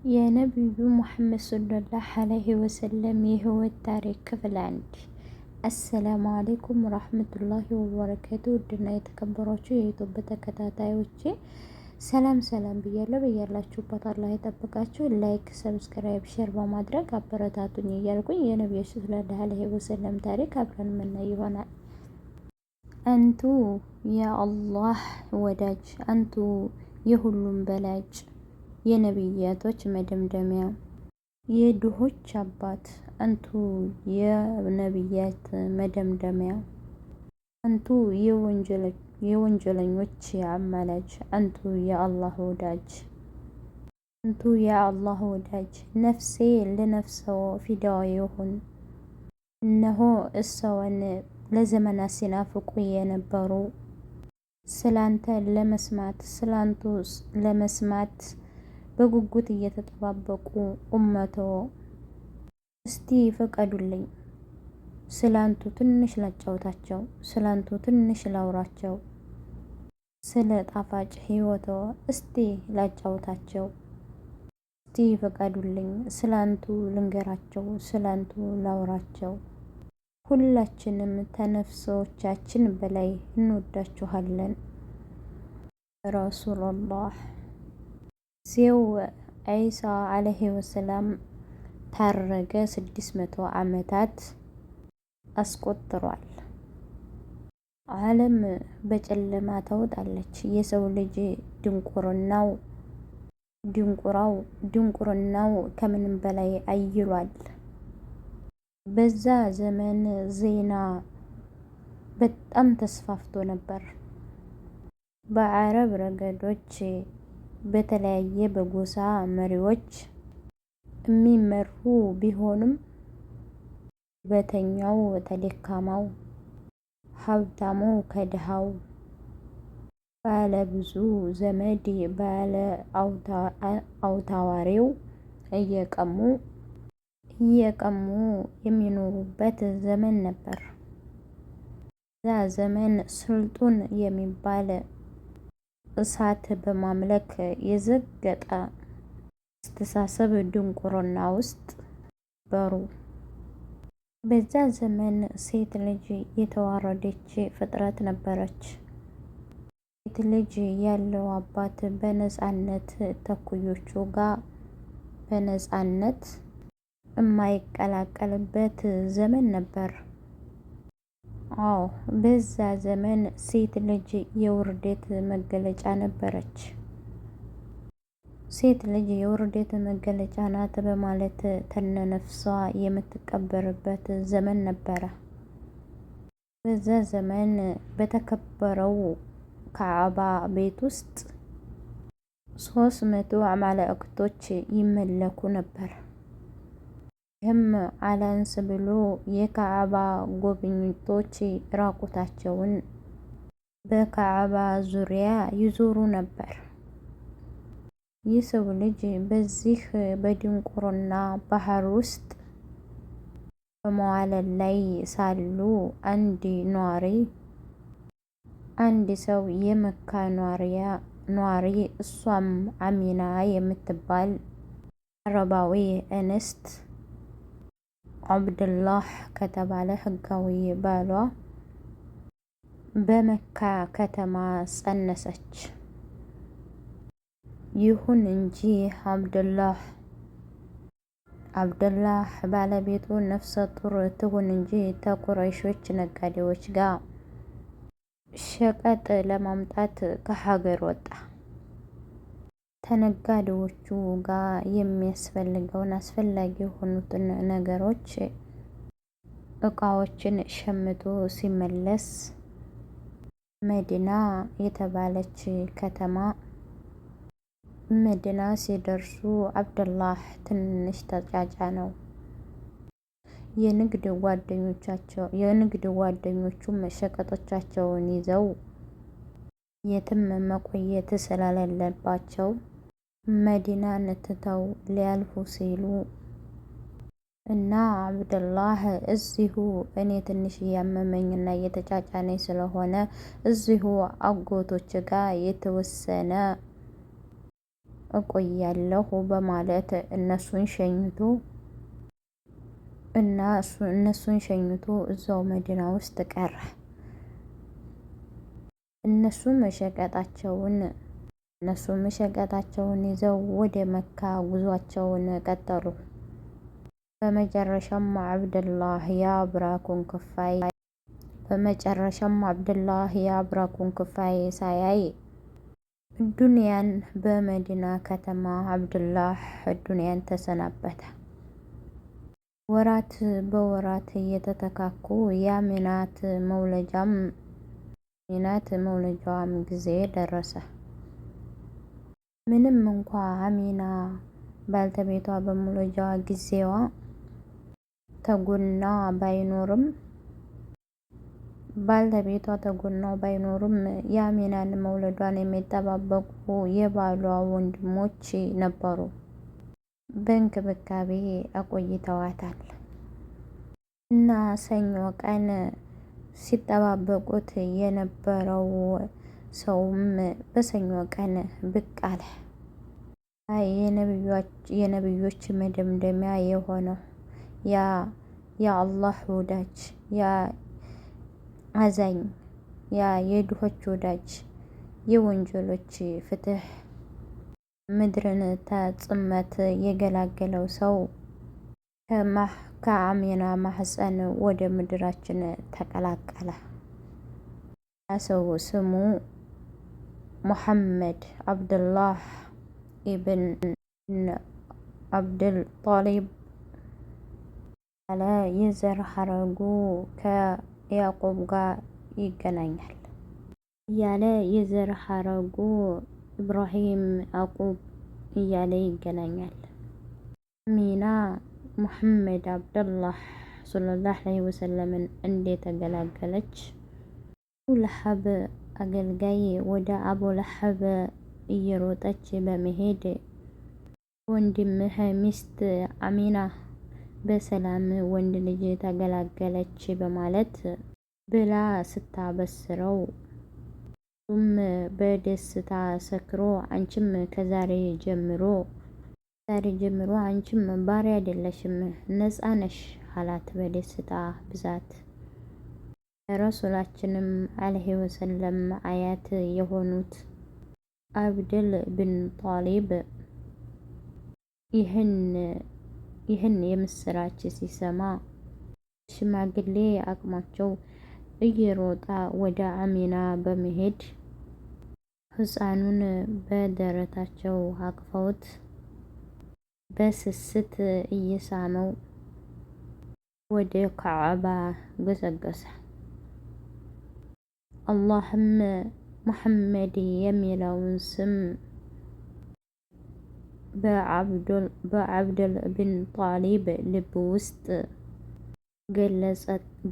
የነቢዩ ሙሐመድ ሰለላሁ ዐለይሂ ወሰለም የህይወት ታሪክ ክፍል 1። አሰላሙ አለይኩም ወራህመቱላሂ ወበረካቱ። ውድና የተከበራችሁ የዩቲዩብ ተከታታዮቼ ሰላም ብያለሁ። በያላችሁበት አላህ ይጠብቃችሁ። ላይክ፣ ሰብስክራይብ፣ ሼር በማድረግ አበረታቱኝ እያልኩኝ የነቢዩ ሰለላሁ ዐለይሂ ወሰለም ታሪክ አብረን የምናይ ይሆናል። አንቱ የአላህ ወዳጅ፣ አንቱ የሁሉም በላጭ፣ የነቢያቶች መደምደሚያ፣ የድሆች አባት፣ አንቱ የነቢያት መደምደሚያ፣ አንቱ የወንጀለኞች አማላጅ፣ አንቱ የአላህ ወዳጅ፣ አንቱ የአላህ ወዳጅ፣ ነፍሴ ለነፍሰው ፊዳዋ ይሁን። እነሆ እሰውን ለዘመናት ሲናፍቁ የነበሩ ስላንተ ለመስማት በጉጉት እየተጠባበቁ ኡመቶ እስቲ ፍቀዱልኝ፣ ስላንቱ ትንሽ ላጫውታቸው፣ ስላንቱ ትንሽ ላውራቸው፣ ስለ ጣፋጭ ህይወቶ እስቲ ላጫውታቸው፣ እስቲ ፍቀዱልኝ፣ ስላንቱ ልንገራቸው፣ ስላንቱ ላውራቸው። ሁላችንም ተነፍሶቻችን በላይ እንወዳችኋለን። ረሱላላህ ጊዜው ዒሳ ዓለይሂ ወሰላም ታረገ 600 ዓመታት አስቆጥሯል። ዓለም በጨለማ ተውጣለች። የሰው ልጅ ድንቁርናው ከምንም በላይ አይሏል። በዛ ዘመን ዜና በጣም ተስፋፍቶ ነበር። በአረብ ረገዶች በተለያየ በጎሳ መሪዎች የሚመሩ ቢሆንም በተኛው ተደካማው፣ ሀብታሙ ከድሃው፣ ባለ ብዙ ዘመድ ባለ አውታዋሪው እየቀሙ የሚኖሩበት ዘመን ነበር። ዛ ዘመን ስልጡን የሚባል እሳት በማምለክ የዘገጠ አስተሳሰብ ድንቁርና ውስጥ ነበሩ። በዛ ዘመን ሴት ልጅ የተዋረደች ፍጥረት ነበረች። ሴት ልጅ ያለው አባት በነፃነት ተኩዮቹ ጋር በነፃነት የማይቀላቀልበት ዘመን ነበር። አዎ በዛ ዘመን ሴት ልጅ የውርደት መገለጫ ነበረች። ሴት ልጅ የውርደት መገለጫ ናት በማለት ተነነፍሷ የምትቀበርበት ዘመን ነበረ። በዛ ዘመን በተከበረው ካዕባ ቤት ውስጥ 300 መላእክቶች ይመለኩ ነበር። ይህም አላንስ ብሎ የካዕባ ጎብኝቶች ራቁታቸውን በካዕባ ዙሪያ ይዞሩ ነበር። የሰው ልጅ በዚህ በድንቁርና ባህር ውስጥ በመዋለል ላይ ሳሉ አንድ ሰው የመካ ኗሪ እሷም አሚና የምትባል አረባዊ እንስት አብደላህ ከተባለ ህጋዊ ባሏ በመካ ከተማ ጸነሰች። ይሁን እንጂ አብደላህ ባለቤቱ ነፍሰ ጡር ትሁን እንጂ ተቁረይሾች ነጋዴዎች ጋር ሸቀጥ ለማምጣት ከሀገር ወጣ። ተነጋዴዎቹ ጋር የሚያስፈልገውን አስፈላጊ የሆኑትን ነገሮች እቃዎችን ሸምቶ ሲመለስ መዲና የተባለች ከተማ መዲና ሲደርሱ አብደላህ ትንሽ ተጫጫነው። የንግድ ጓደኞቹም ሸቀጦቻቸውን ይዘው የትም መቆየት ስለሌለባቸው መዲናን ትተው ሊያልፉ ሲሉ እና አብደላህ እዚሁ እኔ ትንሽ እያመመኝና እየተጫጫነኝ ስለሆነ እዚሁ አጎቶች ጋር የተወሰነ እቆያለሁ በማለት እነሱን ሸኝቶ እዛው መዲና ውስጥ ቀረ። እነሱም ሸቀጣቸውን ይዘው ወደ መካ ጉዟቸውን ቀጠሉ። በመጨረሻም አብደላህ የአብራኩን ክፋይ ሳያይ ዱንያን በመዲና ከተማ አብደላህ ዱንያን ተሰናበተ። ወራት በወራት እየተተካኩ የአሚናት መውለጃዋም ጊዜ ደረሰ። ምንም እንኳ አሚና ባልተቤቷ በመውለጃዋ ጊዜዋ ተጎና ባይኖርም የአሚናን መውለዷን የሚጠባበቁ የባሏ ወንድሞች ነበሩ። በእንክብካቤ አቆይተዋታል እና ሰኞ ቀን ሲጠባበቁት የነበረው ሰውም በሰኞ ቀን ብቅ አለ። የነብዮች መደምደሚያ የሆነው የአላህ ወዳጅ፣ ያ አዛኝ፣ ያ የድሆች ወዳጅ፣ የወንጀሎች ፍትህ ምድርን ተጽመት የገላገለው ሰው ከአሚና ማህፀን ወደ ምድራችን ተቀላቀለ። ሰው ስሙ ሙሐመድ አብደላህ ኢብን አብድል ጣሊብ ያለ የዘር ሐረጉ ከያዕቆብ ጋር ይገናኛል። እያለ የዘር ሐረጉ ኢብራሂም ያዕቆብ እያለ ይገናኛል። አሚና ሙሐመድ አብደላህ ሰለላሁ ዐለይሂ ወሰለምን እንደተገላገለች አቡለሀብ አገልጋይ ወደ አቡለሀብ እየሮጠች በመሄድ ወንድምህ ሚስት አሚና በሰላም ወንድ ልጅ ተገላገለች በማለት ብላ ስታበስረው እሱም በደስታ ሰክሮ አንቺም ከዛሬ ጀምሮ አንቺም ባሪያ አይደለሽም ነፃ ነሽ አላት በደስታ ብዛት። ረሱላችንም አለይሂ ወሰለም አያት የሆኑት አብደል ብን ጣሊብ ይህን የምስራች ሲሰማ ሽማግሌ አቅማቸው እየሮጣ ወደ አሚና በመሄድ ሕፃኑን በደረታቸው አቅፈውት በስስት እየሳመው ወደ ካዕባ ገሰገሰ። አላህም ሙሐመድ የሚለውን ስም በአብደል ብን ጣሊብ ልብ ውስጥ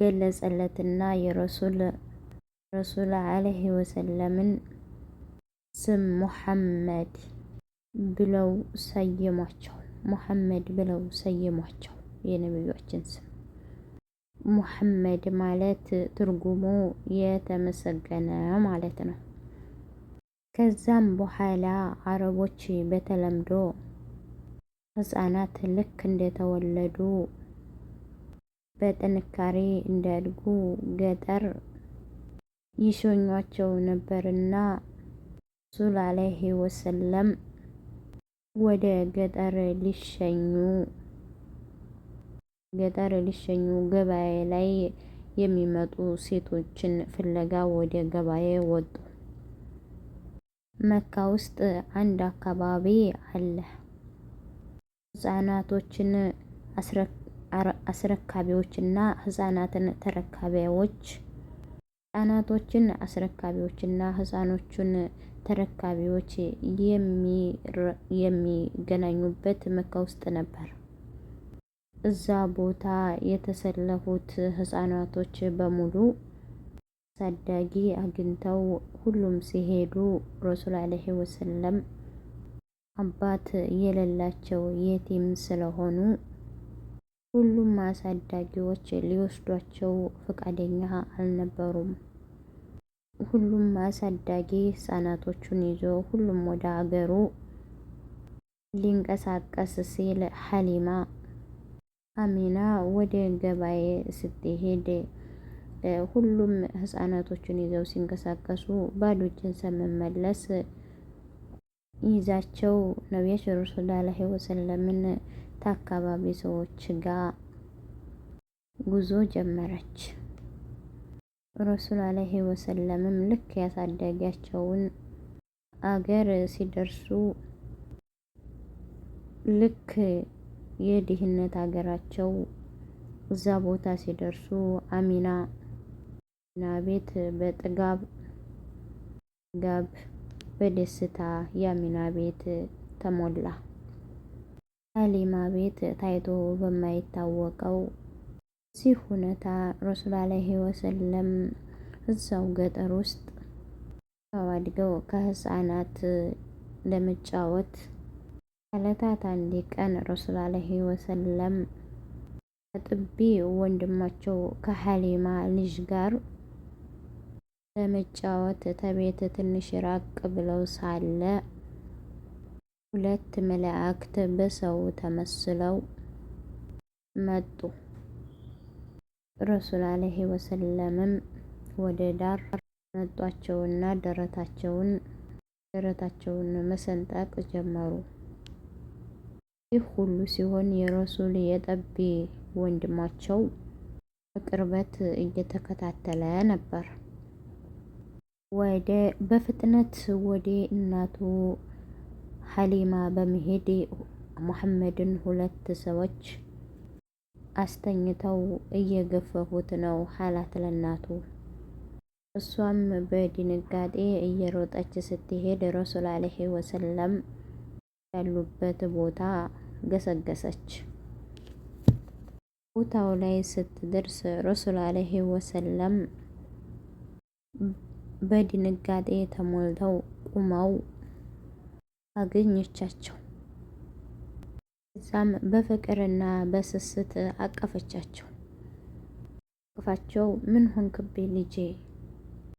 ገለጸለትና የረሱል አለይሂ ወሰለምን ስም ሙሐመድ ብለው ሰየሟቸው። የነብዮችን ስም ሙሐመድ ማለት ትርጉሙ የተመሰገነ ማለት ነው። ከዛም በኋላ አረቦች በተለምዶ ህፃናት ልክ እንደተወለዱ በጥንካሬ እንዲያድጉ ገጠር ይሸኟቸው ነበርና ረሱል አለይሂ ወሰለም ወደ ገጠር ሊሸኙ ገበያ ላይ የሚመጡ ሴቶችን ፍለጋ ወደ ገበያ ወጡ። መካ ውስጥ አንድ አካባቢ አለ። ህፃናቶችን አስረካቢዎችና ህፃናትን ተረካቢዎች፣ አስረካቢዎችና ህፃኖቹን ተረካቢዎች የሚገናኙበት መካ ውስጥ ነበር። እዛ ቦታ የተሰለፉት ህፃናቶች በሙሉ አሳዳጊ አግኝተው ሁሉም ሲሄዱ ረሱል አለይሂ ወሰለም አባት የሌላቸው የቲም ስለሆኑ ሁሉም አሳዳጊዎች ሊወስዷቸው ፈቃደኛ አልነበሩም። ሁሉም አሳዳጊ ህፃናቶቹን ይዞ ሁሉም ወደ አገሩ ሊንቀሳቀስ ሲል ሐሊማ አሚና ወደ ገበያ ስትሄድ ሁሉም ህፃናቶቹን ይዘው ሲንቀሳቀሱ ባዶ እጅን ስመለስ ይዛቸው ነቢያችን ረሱል ሰለላሁ ዐለይሂ ወሰለምን ከአካባቢ ሰዎች ጋር ጉዞ ጀመረች። ረሱል ዐለይሂ ወሰለምም ልክ ያሳደጋቸውን አገር ሲደርሱ ልክ የድህነት ሀገራቸው እዛ ቦታ ሲደርሱ አሚና ቤት በጥጋብ በደስታ የአሚና ቤት ተሞላ። ሐሊማ ቤት ታይቶ በማይታወቀው እዚህ ሁኔታ ረሱል ዐለይሂ ወሰለም እዛው ገጠር ውስጥ አድገው ከህፃናት ለመጫወት ከዕለታት አንድ ቀን ረሱል ዐለይሂ ወሰለም ከጥቢ ወንድማቸው ከሐሊማ ልጅ ጋር ለመጫወት ተቤት ትንሽ ራቅ ብለው ሳለ ሁለት መላእክት በሰው ተመስለው መጡ። ረሱል ዐለይሂ ወሰለምም ወደ ዳር መጧቸውና ደረታቸውን መሰንጠቅ ጀመሩ። ይህ ሁሉ ሲሆን የረሱል የጠቢ ወንድማቸው በቅርበት እየተከታተለ ነበር። በፍጥነት ወደ እናቱ ሐሊማ በመሄድ ሙሐመድን ሁለት ሰዎች አስተኝተው እየገፈፉት ነው አላት ለእናቱ። እሷም በድንጋጤ እየሮጠች ስትሄድ ረሱል ዐለይሂ ወሰለም ያሉበት ቦታ ገሰገሰች። ቦታው ላይ ስትደርስ ረሱል ዐለይሂ ወሰለም በድንጋጤ ተሞልተው ቁመው አገኘቻቸው። እዛም በፍቅርና በስስት አቀፈቻቸው። ምን ሆንክብኝ ልጄ